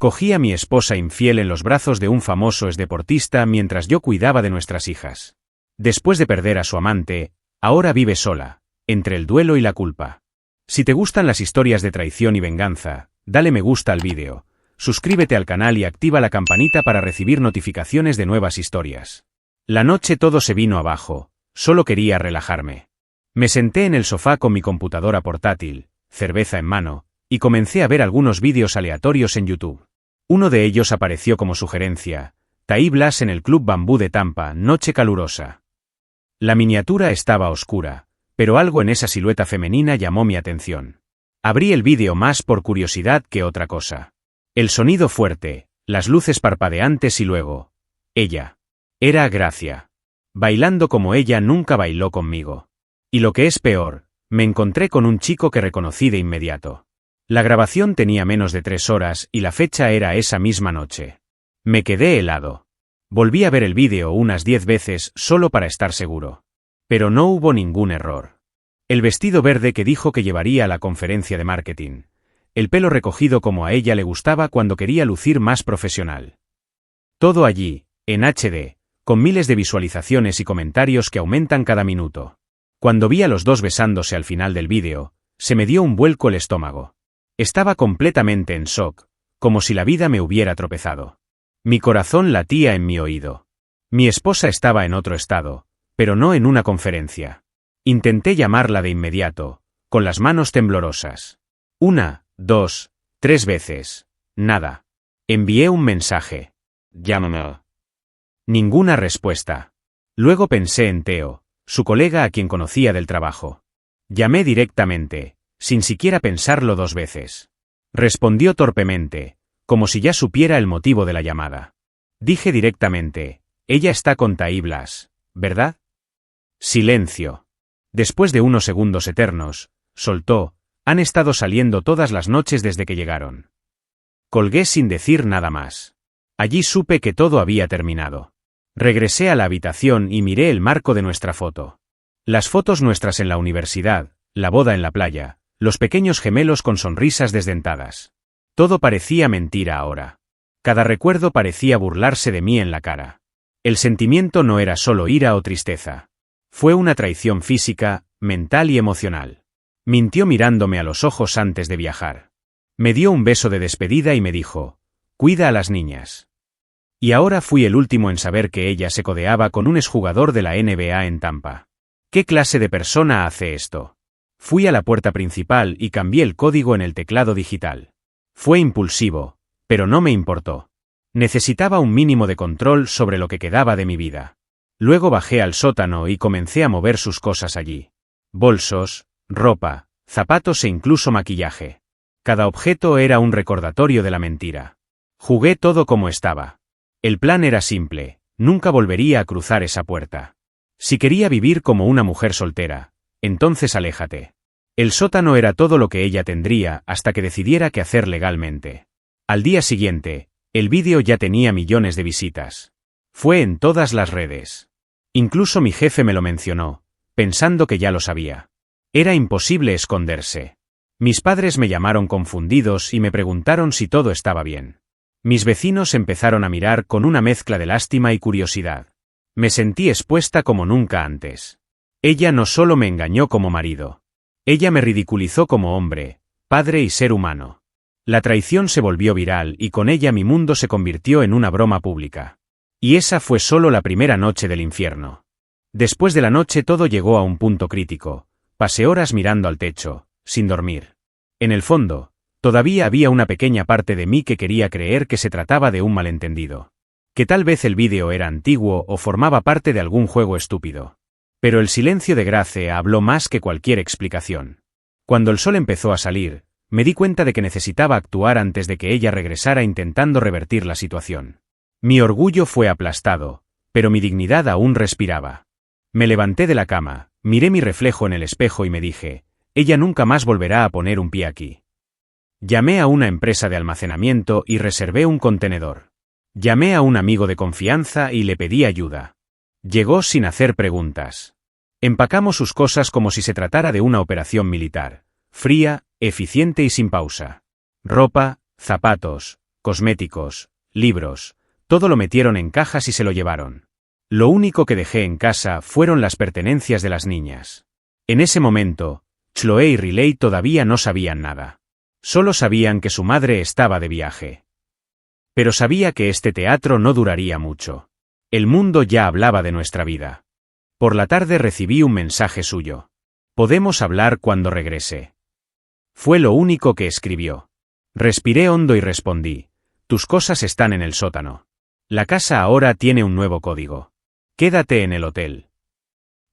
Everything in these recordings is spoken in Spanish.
Cogí a mi esposa infiel en los brazos de un famoso exdeportista mientras yo cuidaba de nuestras hijas. Después de perder a su amante, ahora vive sola, entre el duelo y la culpa. Si te gustan las historias de traición y venganza, dale me gusta al vídeo, suscríbete al canal y activa la campanita para recibir notificaciones de nuevas historias. La noche todo se vino abajo, solo quería relajarme. Me senté en el sofá con mi computadora portátil, cerveza en mano, y comencé a ver algunos vídeos aleatorios en YouTube. Uno de ellos apareció como sugerencia: Tai Blas en el Club Bambú de Tampa, noche calurosa. La miniatura estaba oscura, pero algo en esa silueta femenina llamó mi atención. Abrí el vídeo más por curiosidad que otra cosa. El sonido fuerte, las luces parpadeantes y luego, ella. Era Gracia. Bailando como ella nunca bailó conmigo. Y lo que es peor, me encontré con un chico que reconocí de inmediato. La grabación tenía menos de 3 horas y la fecha era esa misma noche. Me quedé helado. Volví a ver el vídeo unas 10 veces solo para estar seguro. Pero no hubo ningún error. El vestido verde que dijo que llevaría a la conferencia de marketing. El pelo recogido como a ella le gustaba cuando quería lucir más profesional. Todo allí, en HD, con miles de visualizaciones y comentarios que aumentan cada minuto. Cuando vi a los dos besándose al final del vídeo, se me dio un vuelco el estómago. Estaba completamente en shock, como si la vida me hubiera tropezado. Mi corazón latía en mi oído. Mi esposa estaba en otro estado, pero no en una conferencia. Intenté llamarla de inmediato, con las manos temblorosas. 1, 2, 3 veces. Nada. Envié un mensaje. Llámame. Ninguna respuesta. Luego pensé en Theo, su colega a quien conocía del trabajo. Llamé directamente, sin siquiera pensarlo 2 veces. Respondió torpemente, como si ya supiera el motivo de la llamada. Dije directamente: ella está con Tai Blas, ¿verdad? Silencio. Después de unos segundos eternos, soltó: han estado saliendo todas las noches desde que llegaron. Colgué sin decir nada más. Allí supe que todo había terminado. Regresé a la habitación y miré el marco de nuestra foto. Las fotos nuestras en la universidad, la boda en la playa, los pequeños gemelos con sonrisas desdentadas. Todo parecía mentira ahora. Cada recuerdo parecía burlarse de mí en la cara. El sentimiento no era solo ira o tristeza. Fue una traición física, mental y emocional. Mintió mirándome a los ojos antes de viajar. Me dio un beso de despedida y me dijo: cuida a las niñas. Y ahora fui el último en saber que ella se codeaba con un exjugador de la NBA en Tampa. ¿Qué clase de persona hace esto? Fui a la puerta principal y cambié el código en el teclado digital. Fue impulsivo, pero no me importó. Necesitaba un mínimo de control sobre lo que quedaba de mi vida. Luego bajé al sótano y comencé a mover sus cosas allí. Bolsos, ropa, zapatos e incluso maquillaje. Cada objeto era un recordatorio de la mentira. Jugué todo como estaba. El plan era simple: nunca volvería a cruzar esa puerta. Si quería vivir como una mujer soltera, entonces aléjate. El sótano era todo lo que ella tendría hasta que decidiera qué hacer legalmente. Al día siguiente, el vídeo ya tenía millones de visitas. Fue en todas las redes. Incluso mi jefe me lo mencionó, pensando que ya lo sabía. Era imposible esconderse. Mis padres me llamaron confundidos y me preguntaron si todo estaba bien. Mis vecinos empezaron a mirar con una mezcla de lástima y curiosidad. Me sentí expuesta como nunca antes. Ella no solo me engañó como marido. Ella me ridiculizó como hombre, padre y ser humano. La traición se volvió viral y con ella mi mundo se convirtió en una broma pública. Y esa fue solo la primera noche del infierno. Después de la noche todo llegó a un punto crítico. Pasé horas mirando al techo, sin dormir. En el fondo, todavía había una pequeña parte de mí que quería creer que se trataba de un malentendido. Que tal vez el vídeo era antiguo o formaba parte de algún juego estúpido. Pero el silencio de Gracia habló más que cualquier explicación. Cuando el sol empezó a salir, me di cuenta de que necesitaba actuar antes de que ella regresara intentando revertir la situación. Mi orgullo fue aplastado, pero mi dignidad aún respiraba. Me levanté de la cama, miré mi reflejo en el espejo y me dije: ella nunca más volverá a poner un pie aquí. Llamé a una empresa de almacenamiento y reservé un contenedor. Llamé a un amigo de confianza y le pedí ayuda. Llegó sin hacer preguntas. Empacamos sus cosas como si se tratara de una operación militar, fría, eficiente y sin pausa. Ropa, zapatos, cosméticos, libros, todo lo metieron en cajas y se lo llevaron. Lo único que dejé en casa fueron las pertenencias de las niñas. En ese momento, Chloe y Riley todavía no sabían nada. Solo sabían que su madre estaba de viaje. Pero sabía que este teatro no duraría mucho. El mundo ya hablaba de nuestra vida. Por la tarde recibí un mensaje suyo. Podemos hablar cuando regrese. Fue lo único que escribió. Respiré hondo y respondí. Tus cosas están en el sótano. La casa ahora tiene un nuevo código. Quédate en el hotel.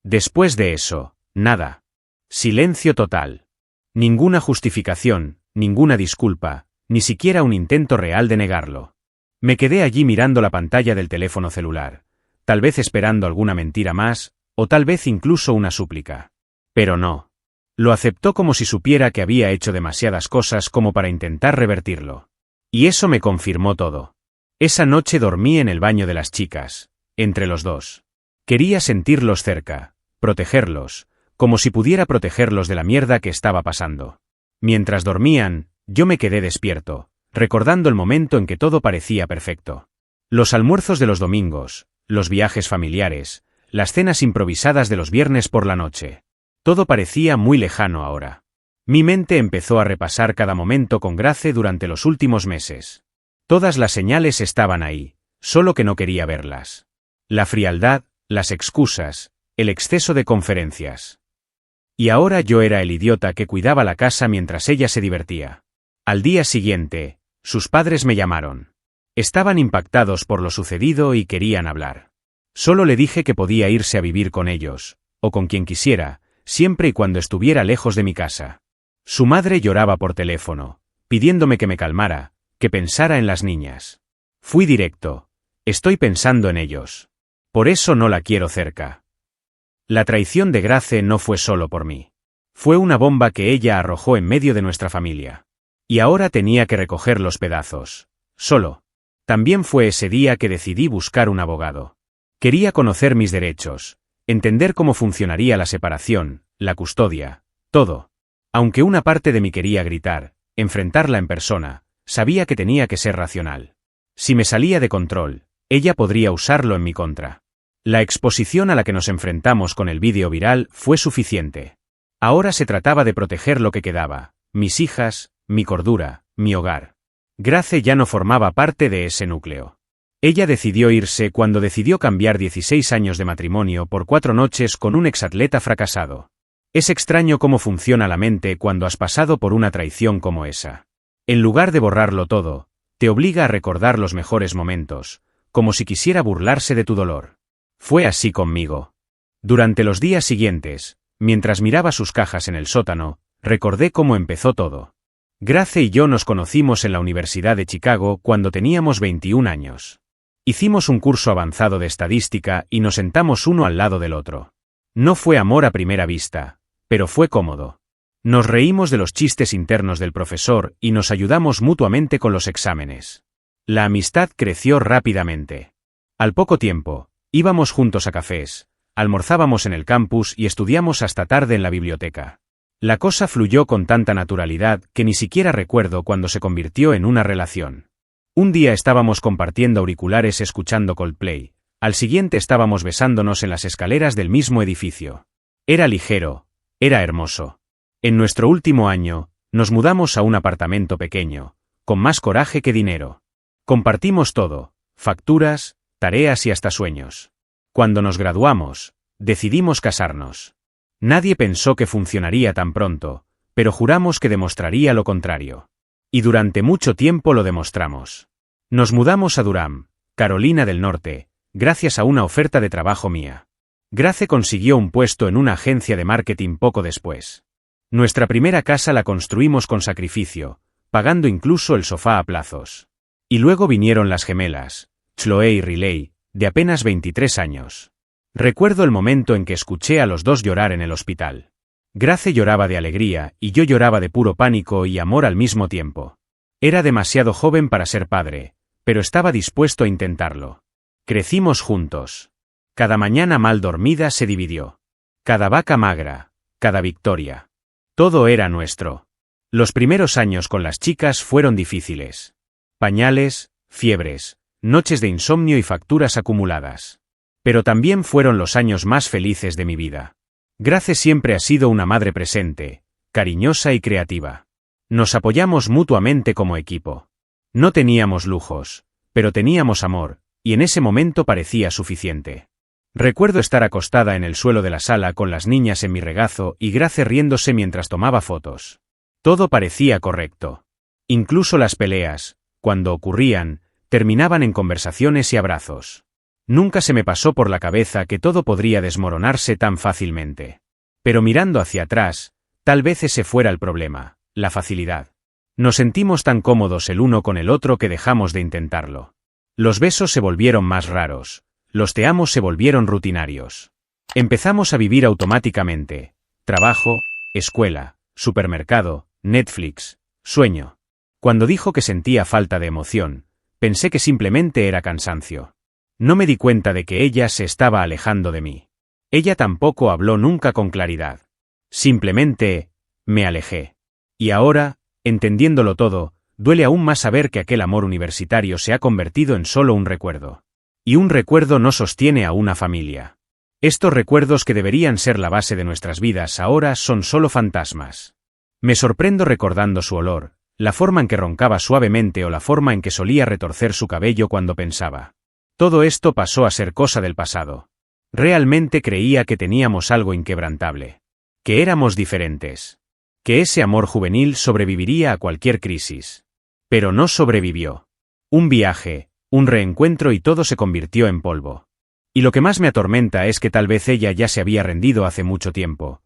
Después de eso, nada. Silencio total. Ninguna justificación, ninguna disculpa, ni siquiera un intento real de negarlo. Me quedé allí mirando la pantalla del teléfono celular, tal vez esperando alguna mentira más, o tal vez incluso una súplica. Pero no. Lo aceptó como si supiera que había hecho demasiadas cosas como para intentar revertirlo. Y eso me confirmó todo. Esa noche dormí en el baño de las chicas, entre los dos. Quería sentirlos cerca, protegerlos, como si pudiera protegerlos de la mierda que estaba pasando. Mientras dormían, yo me quedé despierto, recordando el momento en que todo parecía perfecto. Los almuerzos de los domingos, los viajes familiares, las cenas improvisadas de los viernes por la noche. Todo parecía muy lejano ahora. Mi mente empezó a repasar cada momento con Grace durante los últimos meses. Todas las señales estaban ahí, solo que no quería verlas. La frialdad, las excusas, el exceso de conferencias. Y ahora yo era el idiota que cuidaba la casa mientras ella se divertía. Al día siguiente, sus padres me llamaron. Estaban impactados por lo sucedido y querían hablar. Solo le dije que podía irse a vivir con ellos, o con quien quisiera, siempre y cuando estuviera lejos de mi casa. Su madre lloraba por teléfono, pidiéndome que me calmara, que pensara en las niñas. Fui directo. Estoy pensando en ellos. Por eso no la quiero cerca. La traición de Grace no fue solo por mí. Fue una bomba que ella arrojó en medio de nuestra familia. Y ahora tenía que recoger los pedazos. Solo. También fue ese día que decidí buscar un abogado. Quería conocer mis derechos, entender cómo funcionaría la separación, la custodia, todo. Aunque una parte de mí quería gritar, enfrentarla en persona, sabía que tenía que ser racional. Si me salía de control, ella podría usarlo en mi contra. La exposición a la que nos enfrentamos con el vídeo viral fue suficiente. Ahora se trataba de proteger lo que quedaba, mis hijas, mi cordura, mi hogar. Grace ya no formaba parte de ese núcleo. Ella decidió irse cuando decidió cambiar 16 años de matrimonio por 4 noches con un exatleta fracasado. Es extraño cómo funciona la mente cuando has pasado por una traición como esa. En lugar de borrarlo todo, te obliga a recordar los mejores momentos, como si quisiera burlarse de tu dolor. Fue así conmigo. Durante los días siguientes, mientras miraba sus cajas en el sótano, recordé cómo empezó todo. Grace y yo nos conocimos en la Universidad de Chicago cuando teníamos 21 años. Hicimos un curso avanzado de estadística y nos sentamos uno al lado del otro. No fue amor a primera vista, pero fue cómodo. Nos reímos de los chistes internos del profesor y nos ayudamos mutuamente con los exámenes. La amistad creció rápidamente. Al poco tiempo, íbamos juntos a cafés, almorzábamos en el campus y estudiamos hasta tarde en la biblioteca. La cosa fluyó con tanta naturalidad que ni siquiera recuerdo cuando se convirtió en una relación. Un día estábamos compartiendo auriculares escuchando Coldplay, al siguiente estábamos besándonos en las escaleras del mismo edificio. Era ligero, era hermoso. En nuestro último año, nos mudamos a un apartamento pequeño, con más coraje que dinero. Compartimos todo, facturas, tareas y hasta sueños. Cuando nos graduamos, decidimos casarnos. Nadie pensó que funcionaría tan pronto, pero juramos que demostraría lo contrario. Y durante mucho tiempo lo demostramos. Nos mudamos a Durham, Carolina del Norte, gracias a una oferta de trabajo mía. Grace consiguió un puesto en una agencia de marketing poco después. Nuestra primera casa la construimos con sacrificio, pagando incluso el sofá a plazos. Y luego vinieron las gemelas, Chloe y Riley, de apenas 23 años. Recuerdo el momento en que escuché a los dos llorar en el hospital. Grace lloraba de alegría y yo lloraba de puro pánico y amor al mismo tiempo. Era demasiado joven para ser padre, pero estaba dispuesto a intentarlo. Crecimos juntos. Cada mañana mal dormida se dividió. Cada vaca magra, cada victoria. Todo era nuestro. Los primeros años con las chicas fueron difíciles. Pañales, fiebres, noches de insomnio y facturas acumuladas. Pero también fueron los años más felices de mi vida. Grace siempre ha sido una madre presente, cariñosa y creativa. Nos apoyamos mutuamente como equipo. No teníamos lujos, pero teníamos amor, y en ese momento parecía suficiente. Recuerdo estar acostada en el suelo de la sala con las niñas en mi regazo y Grace riéndose mientras tomaba fotos. Todo parecía correcto. Incluso las peleas, cuando ocurrían, terminaban en conversaciones y abrazos. Nunca se me pasó por la cabeza que todo podría desmoronarse tan fácilmente. Pero mirando hacia atrás, tal vez ese fuera el problema, la facilidad. Nos sentimos tan cómodos el uno con el otro que dejamos de intentarlo. Los besos se volvieron más raros. Los te amo se volvieron rutinarios. Empezamos a vivir automáticamente. Trabajo, escuela, supermercado, Netflix, sueño. Cuando dijo que sentía falta de emoción, pensé que simplemente era cansancio. No me di cuenta de que ella se estaba alejando de mí. Ella tampoco habló nunca con claridad. Simplemente, me alejé. Y ahora, entendiéndolo todo, duele aún más saber que aquel amor universitario se ha convertido en solo un recuerdo. Y un recuerdo no sostiene a una familia. Estos recuerdos que deberían ser la base de nuestras vidas ahora son solo fantasmas. Me sorprendo recordando su olor, la forma en que roncaba suavemente o la forma en que solía retorcer su cabello cuando pensaba. Todo esto pasó a ser cosa del pasado. Realmente creía que teníamos algo inquebrantable. Que éramos diferentes. Que ese amor juvenil sobreviviría a cualquier crisis. Pero no sobrevivió. Un viaje, un reencuentro y todo se convirtió en polvo. Y lo que más me atormenta es que tal vez ella ya se había rendido hace mucho tiempo.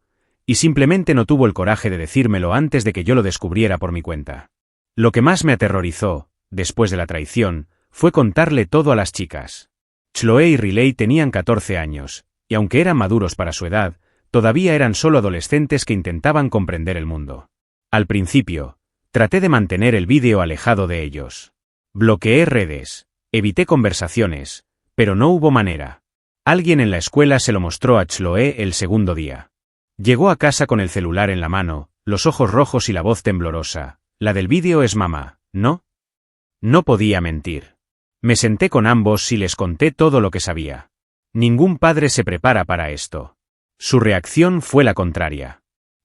Y simplemente no tuvo el coraje de decírmelo antes de que yo lo descubriera por mi cuenta. Lo que más me aterrorizó, después de la traición, fue contarle todo a las chicas. Chloe y Riley tenían 14 años, y aunque eran maduros para su edad, todavía eran solo adolescentes que intentaban comprender el mundo. Al principio, traté de mantener el vídeo alejado de ellos. Bloqueé redes, evité conversaciones, pero no hubo manera. Alguien en la escuela se lo mostró a Chloe el segundo día. Llegó a casa con el celular en la mano, los ojos rojos y la voz temblorosa. La del vídeo es mamá, ¿no? No podía mentir. Me senté con ambos y les conté todo lo que sabía. Ningún padre se prepara para esto. Su reacción fue la contraria.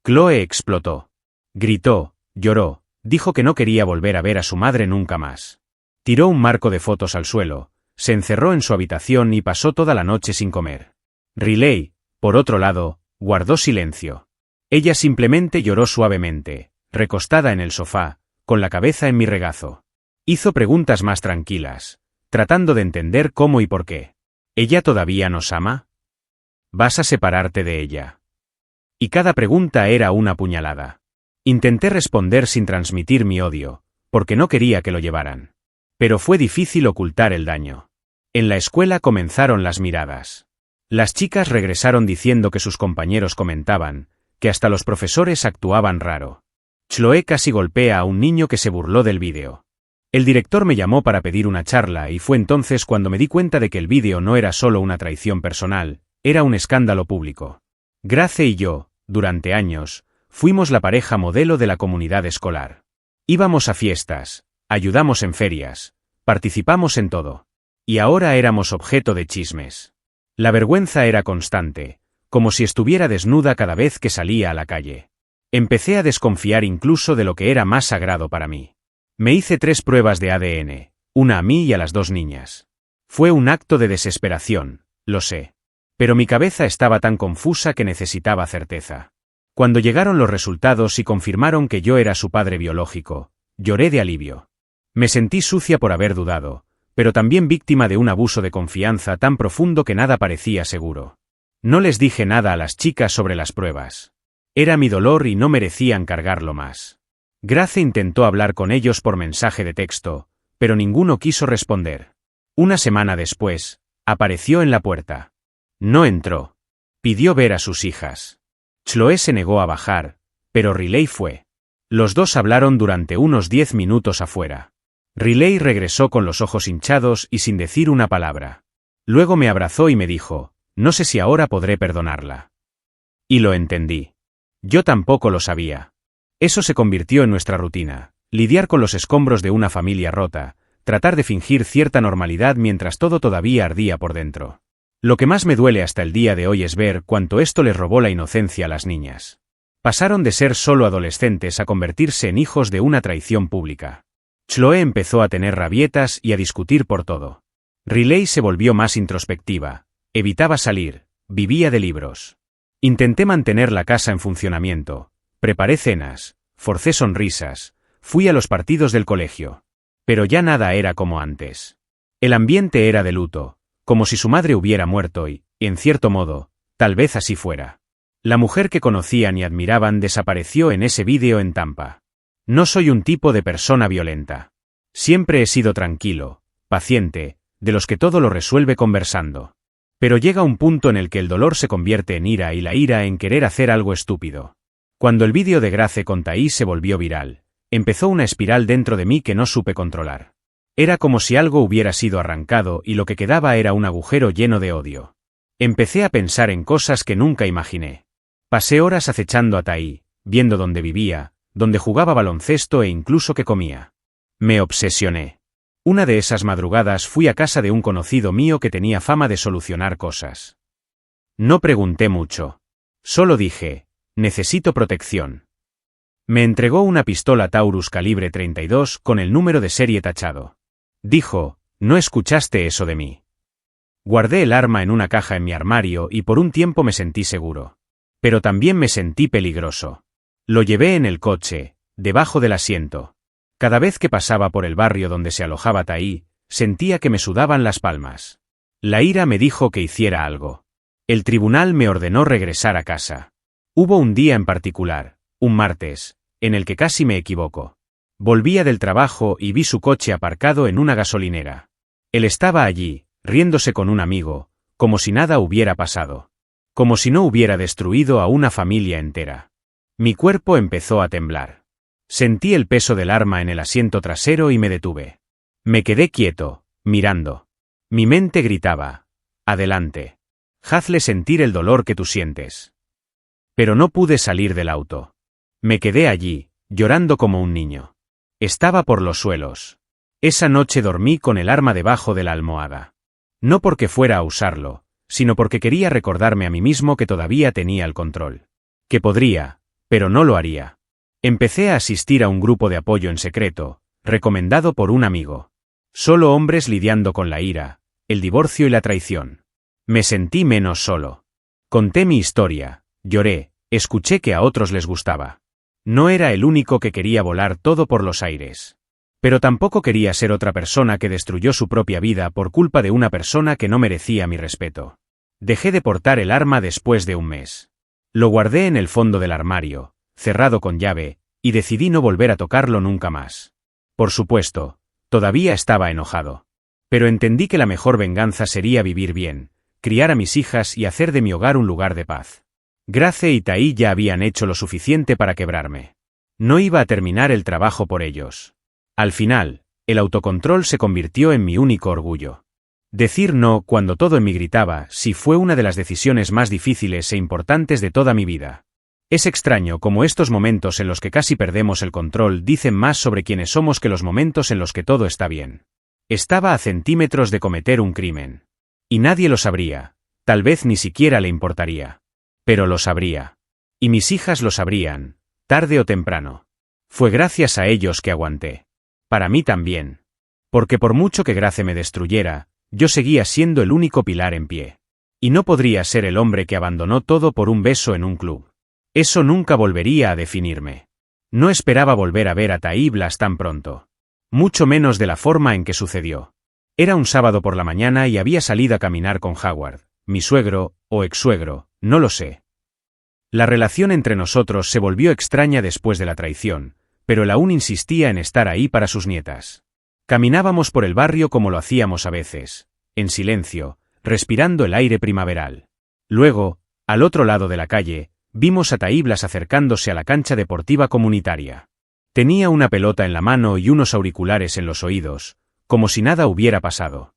Chloe explotó. Gritó, lloró, dijo que no quería volver a ver a su madre nunca más. Tiró un marco de fotos al suelo, se encerró en su habitación y pasó toda la noche sin comer. Riley, por otro lado, guardó silencio. Ella simplemente lloró suavemente, recostada en el sofá, con la cabeza en mi regazo. Hizo preguntas más tranquilas, tratando de entender cómo y por qué. ¿Ella todavía nos ama? ¿Vas a separarte de ella? Y cada pregunta era una puñalada. Intenté responder sin transmitir mi odio, porque no quería que lo llevaran. Pero fue difícil ocultar el daño. En la escuela comenzaron las miradas. Las chicas regresaron diciendo que sus compañeros comentaban, que hasta los profesores actuaban raro. Chloe casi golpea a un niño que se burló del vídeo. El director me llamó para pedir una charla y fue entonces cuando me di cuenta de que el vídeo no era solo una traición personal, era un escándalo público. Grace y yo, durante años, fuimos la pareja modelo de la comunidad escolar. Íbamos a fiestas, ayudamos en ferias, participamos en todo. Y ahora éramos objeto de chismes. La vergüenza era constante, como si estuviera desnuda cada vez que salía a la calle. Empecé a desconfiar incluso de lo que era más sagrado para mí. Me hice 3 pruebas de ADN, una a mí y a las 2 niñas. Fue un acto de desesperación, lo sé. Pero mi cabeza estaba tan confusa que necesitaba certeza. Cuando llegaron los resultados y confirmaron que yo era su padre biológico, lloré de alivio. Me sentí sucia por haber dudado, pero también víctima de un abuso de confianza tan profundo que nada parecía seguro. No les dije nada a las chicas sobre las pruebas. Era mi dolor y no merecían cargarlo más. Grace intentó hablar con ellos por mensaje de texto, pero ninguno quiso responder. Una semana después, apareció en la puerta. No entró. Pidió ver a sus hijas. Chloe se negó a bajar, pero Riley fue. Los dos hablaron durante unos 10 minutos afuera. Riley regresó con los ojos hinchados y sin decir una palabra. Luego me abrazó y me dijo, no sé si ahora podré perdonarla. Y lo entendí. Yo tampoco lo sabía. Eso se convirtió en nuestra rutina, lidiar con los escombros de una familia rota, tratar de fingir cierta normalidad mientras todo todavía ardía por dentro. Lo que más me duele hasta el día de hoy es ver cuánto esto les robó la inocencia a las niñas. Pasaron de ser solo adolescentes a convertirse en hijos de una traición pública. Chloe empezó a tener rabietas y a discutir por todo. Riley se volvió más introspectiva, evitaba salir, vivía de libros. Intenté mantener la casa en funcionamiento, preparé cenas, forcé sonrisas, fui a los partidos del colegio. Pero ya nada era como antes. El ambiente era de luto, como si su madre hubiera muerto y, en cierto modo, tal vez así fuera. La mujer que conocían y admiraban desapareció en ese vídeo en Tampa. No soy un tipo de persona violenta. Siempre he sido tranquilo, paciente, de los que todo lo resuelve conversando. Pero llega un punto en el que el dolor se convierte en ira y la ira en querer hacer algo estúpido. Cuando el vídeo de Grace con Taí se volvió viral, empezó una espiral dentro de mí que no supe controlar. Era como si algo hubiera sido arrancado y lo que quedaba era un agujero lleno de odio. Empecé a pensar en cosas que nunca imaginé. Pasé horas acechando a Taí, viendo dónde vivía, dónde jugaba baloncesto e incluso qué comía. Me obsesioné. Una de esas madrugadas fui a casa de un conocido mío que tenía fama de solucionar cosas. No pregunté mucho. Solo dije, necesito protección. Me entregó una pistola Taurus calibre 32 con el número de serie tachado. Dijo, no escuchaste eso de mí. Guardé el arma en una caja en mi armario y por un tiempo me sentí seguro. Pero también me sentí peligroso. Lo llevé en el coche, debajo del asiento. Cada vez que pasaba por el barrio donde se alojaba Taí, sentía que me sudaban las palmas. La ira me dijo que hiciera algo. El tribunal me ordenó regresar a casa. Hubo un día en particular, un martes, en el que casi me equivoco. Volvía del trabajo y vi su coche aparcado en una gasolinera. Él estaba allí, riéndose con un amigo, como si nada hubiera pasado. Como si no hubiera destruido a una familia entera. Mi cuerpo empezó a temblar. Sentí el peso del arma en el asiento trasero y me detuve. Me quedé quieto, mirando. Mi mente gritaba, adelante. Hazle sentir el dolor que tú sientes. Pero no pude salir del auto. Me quedé allí, llorando como un niño. Estaba por los suelos. Esa noche dormí con el arma debajo de la almohada. No porque fuera a usarlo, sino porque quería recordarme a mí mismo que todavía tenía el control. Que podría, pero no lo haría. Empecé a asistir a un grupo de apoyo en secreto, recomendado por un amigo. Solo hombres lidiando con la ira, el divorcio y la traición. Me sentí menos solo. Conté mi historia, lloré, escuché que a otros les gustaba. No era el único que quería volar todo por los aires. Pero tampoco quería ser otra persona que destruyó su propia vida por culpa de una persona que no merecía mi respeto. Dejé de portar el arma después de un mes. Lo guardé en el fondo del armario, cerrado con llave, y decidí no volver a tocarlo nunca más. Por supuesto, todavía estaba enojado. Pero entendí que la mejor venganza sería vivir bien, criar a mis hijas y hacer de mi hogar un lugar de paz. Grace y Taí ya habían hecho lo suficiente para quebrarme. No iba a terminar el trabajo por ellos. Al final, el autocontrol se convirtió en mi único orgullo. Decir no cuando todo en mí gritaba sí fue una de las decisiones más difíciles e importantes de toda mi vida. Es extraño cómo estos momentos en los que casi perdemos el control dicen más sobre quiénes somos que los momentos en los que todo está bien. Estaba a centímetros de cometer un crimen. Y nadie lo sabría, tal vez ni siquiera le importaría. Pero lo sabría. Y mis hijas lo sabrían, tarde o temprano. Fue gracias a ellos que aguanté. Para mí también. Porque por mucho que Grace me destruyera, yo seguía siendo el único pilar en pie. Y no podría ser el hombre que abandonó todo por un beso en un club. Eso nunca volvería a definirme. No esperaba volver a ver a Taí Blas tan pronto. Mucho menos de la forma en que sucedió. Era un sábado por la mañana y había salido a caminar con Howard, mi suegro, o ex-suegro, no lo sé. La relación entre nosotros se volvió extraña después de la traición, pero él aún insistía en estar ahí para sus nietas. Caminábamos por el barrio como lo hacíamos a veces, en silencio, respirando el aire primaveral. Luego, al otro lado de la calle, vimos a Taí Blas acercándose a la cancha deportiva comunitaria. Tenía una pelota en la mano y unos auriculares en los oídos, como si nada hubiera pasado.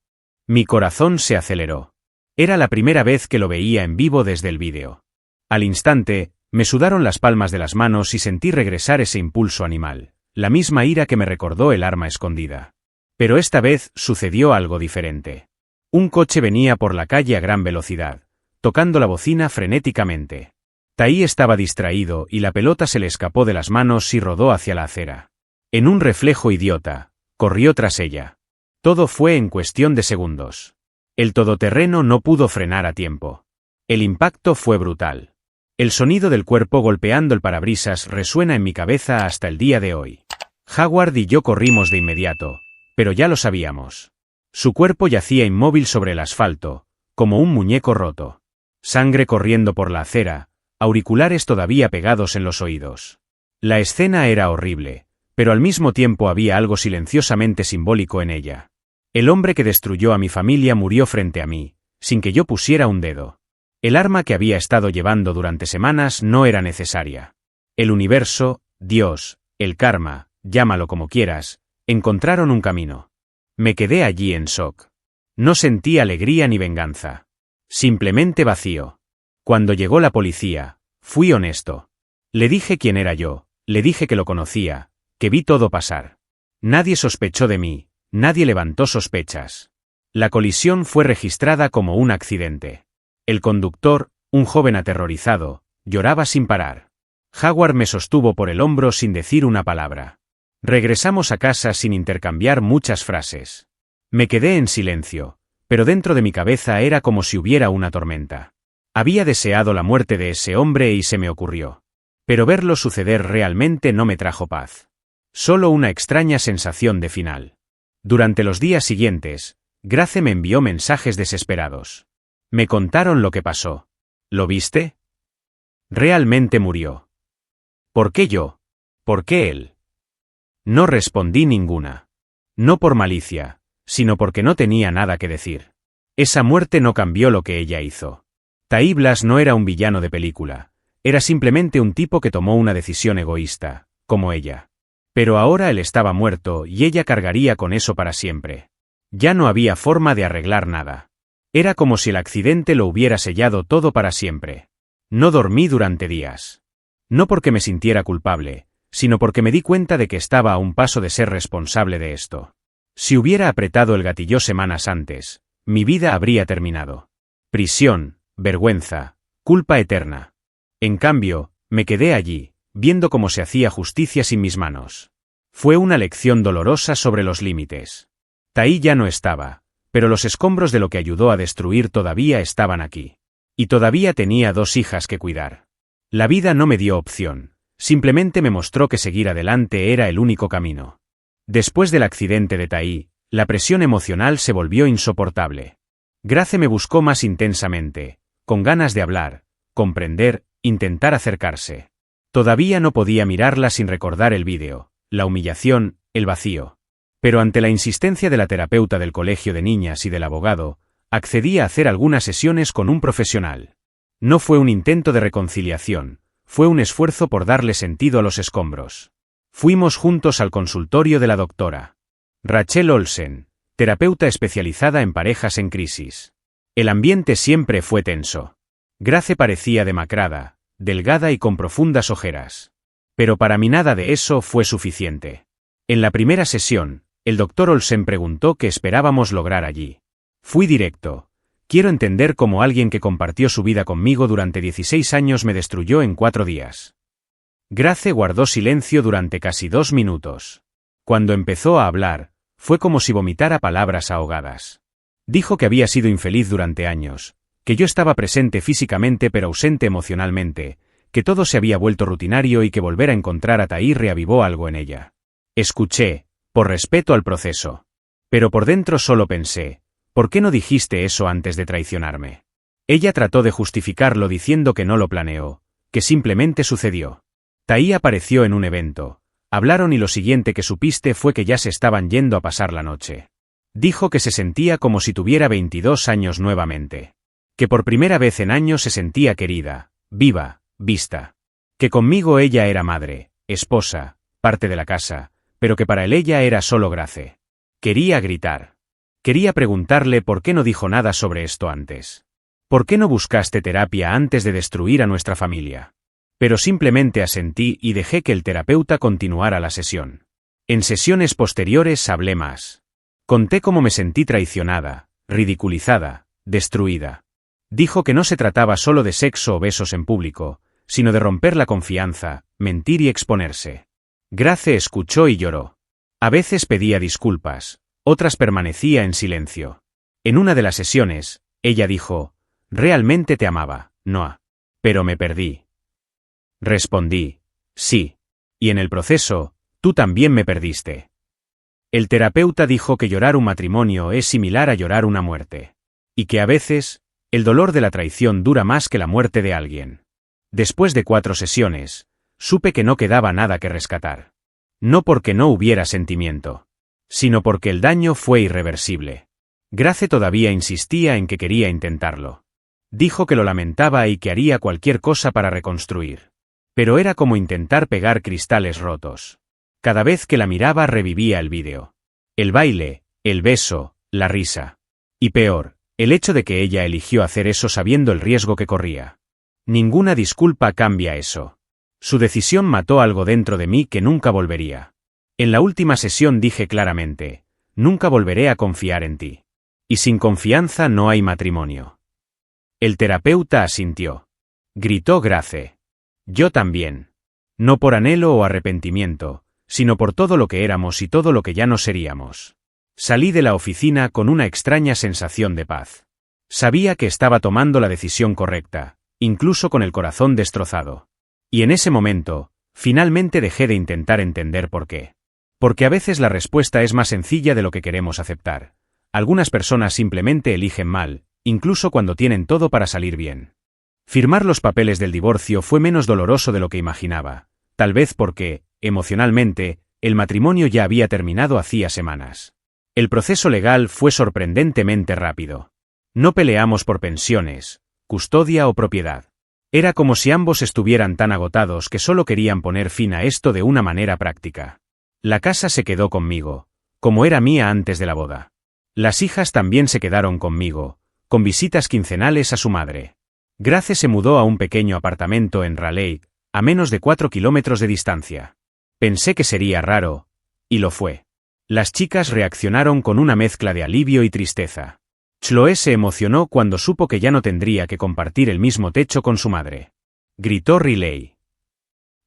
Mi corazón se aceleró. Era la primera vez que lo veía en vivo desde el vídeo. Al instante, me sudaron las palmas de las manos y sentí regresar ese impulso animal, la misma ira que me recordó el arma escondida. Pero esta vez sucedió algo diferente. Un coche venía por la calle a gran velocidad, tocando la bocina frenéticamente. Tai estaba distraído y la pelota se le escapó de las manos y rodó hacia la acera. En un reflejo idiota, corrió tras ella. Todo fue en cuestión de segundos. El todoterreno no pudo frenar a tiempo. El impacto fue brutal. El sonido del cuerpo golpeando el parabrisas resuena en mi cabeza hasta el día de hoy. Howard y yo corrimos de inmediato, pero ya lo sabíamos. Su cuerpo yacía inmóvil sobre el asfalto, como un muñeco roto. Sangre corriendo por la acera, auriculares todavía pegados en los oídos. La escena era horrible, pero al mismo tiempo había algo silenciosamente simbólico en ella. El hombre que destruyó a mi familia murió frente a mí, sin que yo pusiera un dedo. El arma que había estado llevando durante semanas no era necesaria. El universo, Dios, el karma, llámalo como quieras, encontraron un camino. Me quedé allí en shock. No sentí alegría ni venganza. Simplemente vacío. Cuando llegó la policía, fui honesto. Le dije quién era yo, le dije que lo conocía, que vi todo pasar. Nadie sospechó de mí, nadie levantó sospechas. La colisión fue registrada como un accidente. El conductor, un joven aterrorizado, lloraba sin parar. Howard me sostuvo por el hombro sin decir una palabra. Regresamos a casa sin intercambiar muchas frases. Me quedé en silencio, pero dentro de mi cabeza era como si hubiera una tormenta. Había deseado la muerte de ese hombre y se me ocurrió. Pero verlo suceder realmente no me trajo paz. Solo una extraña sensación de final. Durante los días siguientes, Grace me envió mensajes desesperados. Me contaron lo que pasó. ¿Lo viste? Realmente murió. ¿Por qué yo? ¿Por qué él? No respondí ninguna. No por malicia, sino porque no tenía nada que decir. Esa muerte no cambió lo que ella hizo. Tai Blas no era un villano de película, era simplemente un tipo que tomó una decisión egoísta, como ella. Pero ahora él estaba muerto y ella cargaría con eso para siempre. Ya no había forma de arreglar nada. Era como si el accidente lo hubiera sellado todo para siempre. No dormí durante días. No porque me sintiera culpable, sino porque me di cuenta de que estaba a un paso de ser responsable de esto. Si hubiera apretado el gatillo semanas antes, mi vida habría terminado. Prisión, vergüenza, culpa eterna. En cambio, me quedé allí, viendo cómo se hacía justicia sin mis manos. Fue una lección dolorosa sobre los límites. Tai ya no estaba, pero los escombros de lo que ayudó a destruir todavía estaban aquí. Y todavía tenía 2 hijas que cuidar. La vida no me dio opción, simplemente me mostró que seguir adelante era el único camino. Después del accidente de Tai, la presión emocional se volvió insoportable. Grace me buscó más intensamente, con ganas de hablar, comprender, intentar acercarse. Todavía no podía mirarla sin recordar el vídeo, la humillación, el vacío. Pero ante la insistencia de la terapeuta del colegio de niñas y del abogado, accedí a hacer algunas sesiones con un profesional. No fue un intento de reconciliación, fue un esfuerzo por darle sentido a los escombros. Fuimos juntos al consultorio de la doctora Rachel Olsen, terapeuta especializada en parejas en crisis. El ambiente siempre fue tenso. Grace parecía demacrada, delgada y con profundas ojeras. Pero para mí nada de eso fue suficiente. En la primera sesión, el doctor Olsen preguntó qué esperábamos lograr allí. Fui directo. Quiero entender cómo alguien que compartió su vida conmigo durante 16 años me destruyó en 4 días. Grace guardó silencio durante casi 2 minutos. Cuando empezó a hablar, fue como si vomitara palabras ahogadas. Dijo que había sido infeliz durante años, que yo estaba presente físicamente pero ausente emocionalmente, que todo se había vuelto rutinario y que volver a encontrar a Tai reavivó algo en ella. Escuché, por respeto al proceso. Pero por dentro solo pensé, ¿por qué no dijiste eso antes de traicionarme? Ella trató de justificarlo diciendo que no lo planeó, que simplemente sucedió. Tai apareció en un evento, hablaron y lo siguiente que supiste fue que ya se estaban yendo a pasar la noche. Dijo que se sentía como si tuviera 22 años nuevamente. Que por primera vez en años se sentía querida, viva, vista. Que conmigo ella era madre, esposa, parte de la casa, pero que para él ella era solo Grace. Quería gritar. Quería preguntarle por qué no dijo nada sobre esto antes. ¿Por qué no buscaste terapia antes de destruir a nuestra familia? Pero simplemente asentí y dejé que el terapeuta continuara la sesión. En sesiones posteriores hablé más. Conté cómo me sentí traicionada, ridiculizada, destruida. Dijo que no se trataba solo de sexo o besos en público, sino de romper la confianza, mentir y exponerse. Grace escuchó y lloró. A veces pedía disculpas, otras permanecía en silencio. En una de las sesiones, ella dijo, «Realmente te amaba, Noah. Pero me perdí». Respondí, «Sí. Y en el proceso, tú también me perdiste». El terapeuta dijo que llorar un matrimonio es similar a llorar una muerte. Y que a veces, el dolor de la traición dura más que la muerte de alguien. Después de 4 sesiones, supe que no quedaba nada que rescatar. No porque no hubiera sentimiento, sino porque el daño fue irreversible. Grace todavía insistía en que quería intentarlo. Dijo que lo lamentaba y que haría cualquier cosa para reconstruir. Pero era como intentar pegar cristales rotos. Cada vez que la miraba revivía el vídeo. El baile, el beso, la risa. Y peor, el hecho de que ella eligió hacer eso sabiendo el riesgo que corría. Ninguna disculpa cambia eso. Su decisión mató algo dentro de mí que nunca volvería. En la última sesión dije claramente, nunca volveré a confiar en ti. Y sin confianza no hay matrimonio. El terapeuta asintió. Gritó Grace. Yo también. No por anhelo o arrepentimiento, sino por todo lo que éramos y todo lo que ya no seríamos. Salí de la oficina con una extraña sensación de paz. Sabía que estaba tomando la decisión correcta, incluso con el corazón destrozado. Y en ese momento, finalmente dejé de intentar entender por qué. Porque a veces la respuesta es más sencilla de lo que queremos aceptar. Algunas personas simplemente eligen mal, incluso cuando tienen todo para salir bien. Firmar los papeles del divorcio fue menos doloroso de lo que imaginaba, tal vez porque, emocionalmente, el matrimonio ya había terminado hacía semanas. El proceso legal fue sorprendentemente rápido. No peleamos por pensiones, custodia o propiedad. Era como si ambos estuvieran tan agotados que solo querían poner fin a esto de una manera práctica. La casa se quedó conmigo, como era mía antes de la boda. Las hijas también se quedaron conmigo, con visitas quincenales a su madre. Grace se mudó a un pequeño apartamento en Raleigh, a menos de 4 kilómetros de distancia. Pensé que sería raro, y lo fue. Las chicas reaccionaron con una mezcla de alivio y tristeza. Chloe se emocionó cuando supo que ya no tendría que compartir el mismo techo con su madre. Gritó Riley.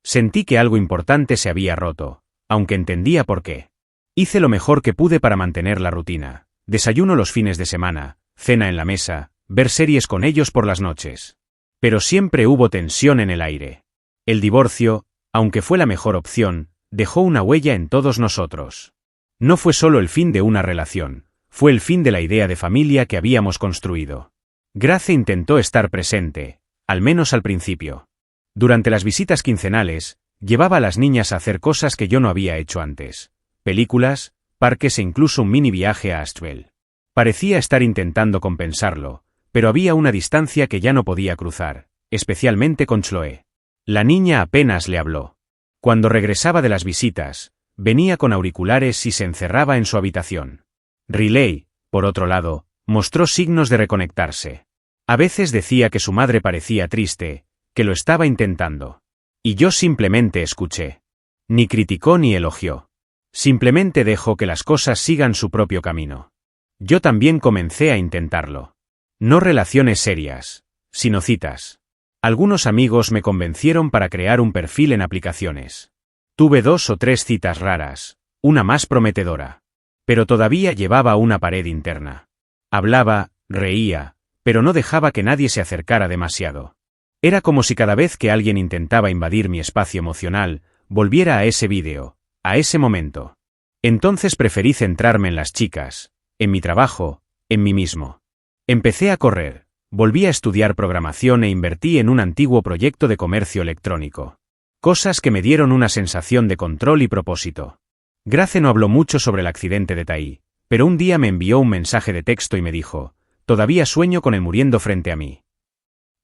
Sentí que algo importante se había roto, aunque entendía por qué. Hice lo mejor que pude para mantener la rutina. Desayuno los fines de semana, cena en la mesa, ver series con ellos por las noches. Pero siempre hubo tensión en el aire. El divorcio, aunque fue la mejor opción, dejó una huella en todos nosotros. No fue solo el fin de una relación. Fue el fin de la idea de familia que habíamos construido. Grace intentó estar presente, al menos al principio. Durante las visitas quincenales, llevaba a las niñas a hacer cosas que yo no había hecho antes. Películas, parques e incluso un mini viaje a Asheville. Parecía estar intentando compensarlo, pero había una distancia que ya no podía cruzar, especialmente con Chloe. La niña apenas le habló. Cuando regresaba de las visitas, venía con auriculares y se encerraba en su habitación. Riley, por otro lado, mostró signos de reconectarse. A veces decía que su madre parecía triste, que lo estaba intentando. Y yo simplemente escuché. Ni criticó ni elogió. Simplemente dejó que las cosas sigan su propio camino. Yo también comencé a intentarlo. No relaciones serias, sino citas. Algunos amigos me convencieron para crear un perfil en aplicaciones. Tuve 2 o 3 citas raras, una más prometedora. Pero todavía llevaba una pared interna. Hablaba, reía, pero no dejaba que nadie se acercara demasiado. Era como si cada vez que alguien intentaba invadir mi espacio emocional, volviera a ese vídeo, a ese momento. Entonces preferí centrarme en las chicas, en mi trabajo, en mí mismo. Empecé a correr, volví a estudiar programación e invertí en un antiguo proyecto de comercio electrónico. Cosas que me dieron una sensación de control y propósito. Grace no habló mucho sobre el accidente de Tai, pero un día me envió un mensaje de texto y me dijo, «Todavía sueño con él muriendo frente a mí».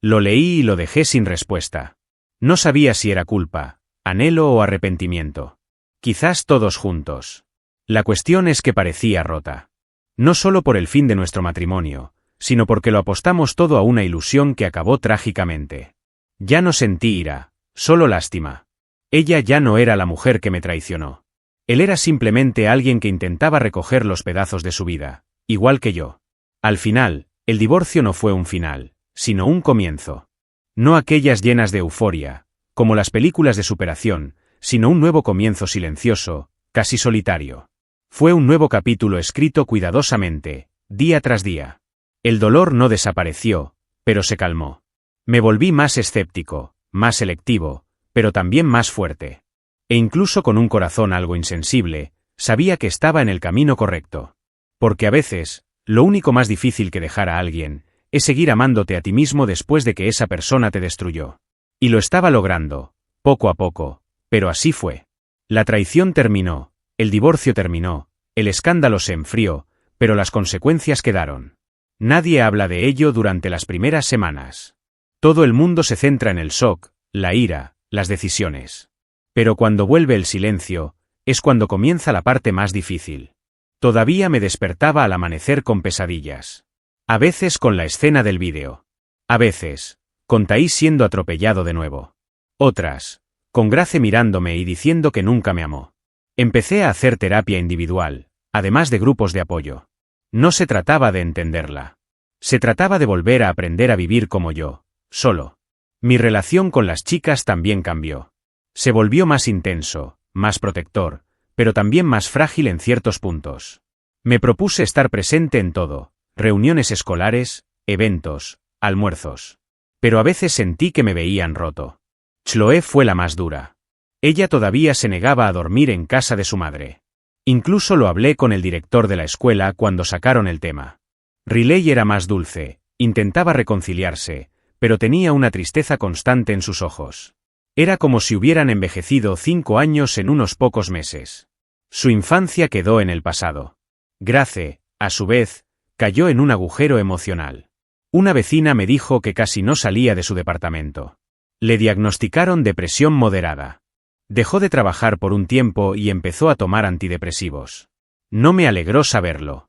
Lo leí y lo dejé sin respuesta. No sabía si era culpa, anhelo o arrepentimiento. Quizás todos juntos. La cuestión es que parecía rota. No solo por el fin de nuestro matrimonio, sino porque lo apostamos todo a una ilusión que acabó trágicamente. Ya no sentí ira, solo lástima. Ella ya no era la mujer que me traicionó. Él era simplemente alguien que intentaba recoger los pedazos de su vida, igual que yo. Al final, el divorcio no fue un final, sino un comienzo. No aquellas llenas de euforia, como las películas de superación, sino un nuevo comienzo silencioso, casi solitario. Fue un nuevo capítulo escrito cuidadosamente, día tras día. El dolor no desapareció, pero se calmó. Me volví más escéptico, más selectivo, pero también más fuerte. E incluso con un corazón algo insensible, sabía que estaba en el camino correcto. Porque a veces, lo único más difícil que dejar a alguien, es seguir amándote a ti mismo después de que esa persona te destruyó. Y lo estaba logrando, poco a poco, pero así fue. La traición terminó, el divorcio terminó, el escándalo se enfrió, pero las consecuencias quedaron. Nadie habla de ello durante las primeras semanas. Todo el mundo se centra en el shock, la ira, las decisiones. Pero cuando vuelve el silencio, es cuando comienza la parte más difícil. Todavía me despertaba al amanecer con pesadillas. A veces con la escena del vídeo. A veces, con Thais siendo atropellado de nuevo. Otras, con Grace mirándome y diciendo que nunca me amó. Empecé a hacer terapia individual, además de grupos de apoyo. No se trataba de entenderla. Se trataba de volver a aprender a vivir como yo, solo. Mi relación con las chicas también cambió. Se volvió más intenso, más protector, pero también más frágil en ciertos puntos. Me propuse estar presente en todo, reuniones escolares, eventos, almuerzos. Pero a veces sentí que me veían roto. Chloe fue la más dura. Ella todavía se negaba a dormir en casa de su madre. Incluso lo hablé con el director de la escuela cuando sacaron el tema. Riley era más dulce, intentaba reconciliarse, pero tenía una tristeza constante en sus ojos. Era como si hubieran envejecido 5 años en unos pocos meses. Su infancia quedó en el pasado. Grace, a su vez, cayó en un agujero emocional. Una vecina me dijo que casi no salía de su departamento. Le diagnosticaron depresión moderada. Dejó de trabajar por un tiempo y empezó a tomar antidepresivos. No me alegró saberlo.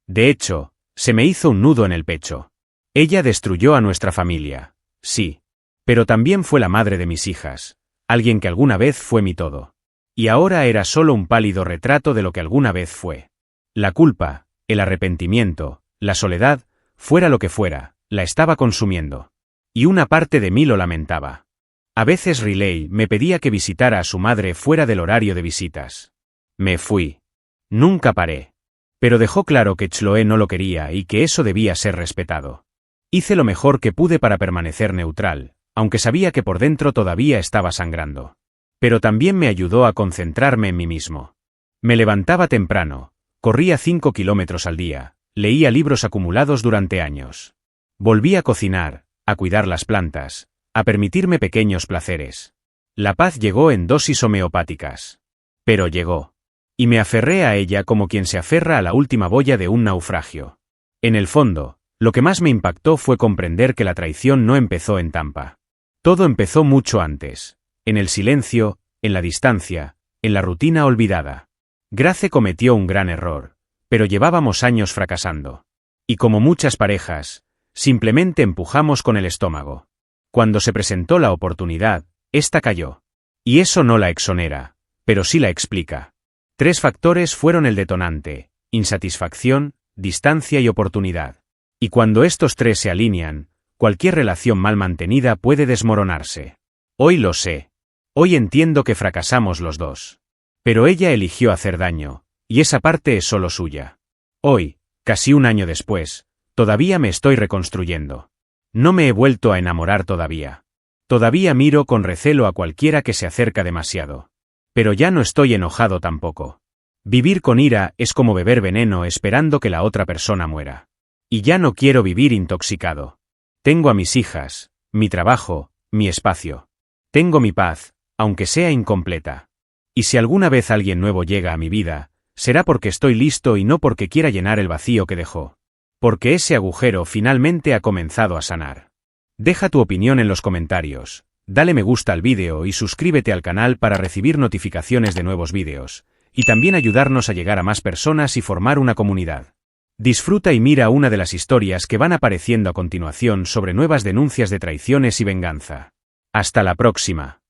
De hecho, se me hizo un nudo en el pecho. Ella destruyó a nuestra familia, sí. Pero también fue la madre de mis hijas, alguien que alguna vez fue mi todo. Y ahora era solo un pálido retrato de lo que alguna vez fue. La culpa, el arrepentimiento, la soledad, fuera lo que fuera, la estaba consumiendo. Y una parte de mí lo lamentaba. A veces Riley me pedía que visitara a su madre fuera del horario de visitas. Me fui. Nunca paré. Pero dejó claro que Chloe no lo quería y que eso debía ser respetado. Hice lo mejor que pude para permanecer neutral, aunque sabía que por dentro todavía estaba sangrando. Pero también me ayudó a concentrarme en mí mismo. Me levantaba temprano, corría 5 kilómetros al día, leía libros acumulados durante años. Volví a cocinar, a cuidar las plantas, a permitirme pequeños placeres. La paz llegó en dosis homeopáticas. Pero llegó. Y me aferré a ella como quien se aferra a la última boya de un naufragio. En el fondo, lo que más me impactó fue comprender que la traición no empezó en Tampa. Todo empezó mucho antes, en el silencio, en la distancia, en la rutina olvidada. Grace cometió un gran error, pero llevábamos años fracasando. Y como muchas parejas, simplemente empujamos con el estómago. Cuando se presentó la oportunidad, esta cayó. Y eso no la exonera, pero sí la explica. 3 factores fueron el detonante: insatisfacción, distancia y oportunidad. Y cuando estos 3 se alinean, cualquier relación mal mantenida puede desmoronarse. Hoy lo sé. Hoy entiendo que fracasamos los dos. Pero ella eligió hacer daño, y esa parte es solo suya. Hoy, casi un año después, todavía me estoy reconstruyendo. No me he vuelto a enamorar todavía. Todavía miro con recelo a cualquiera que se acerca demasiado. Pero ya no estoy enojado tampoco. Vivir con ira es como beber veneno esperando que la otra persona muera. Y ya no quiero vivir intoxicado. Tengo a mis hijas, mi trabajo, mi espacio. Tengo mi paz, aunque sea incompleta. Y si alguna vez alguien nuevo llega a mi vida, será porque estoy listo y no porque quiera llenar el vacío que dejó. Porque ese agujero finalmente ha comenzado a sanar. Deja tu opinión en los comentarios, dale me gusta al vídeo y suscríbete al canal para recibir notificaciones de nuevos vídeos, y también ayudarnos a llegar a más personas y formar una comunidad. Disfruta y mira una de las historias que van apareciendo a continuación sobre nuevas denuncias de traiciones y venganza. Hasta la próxima.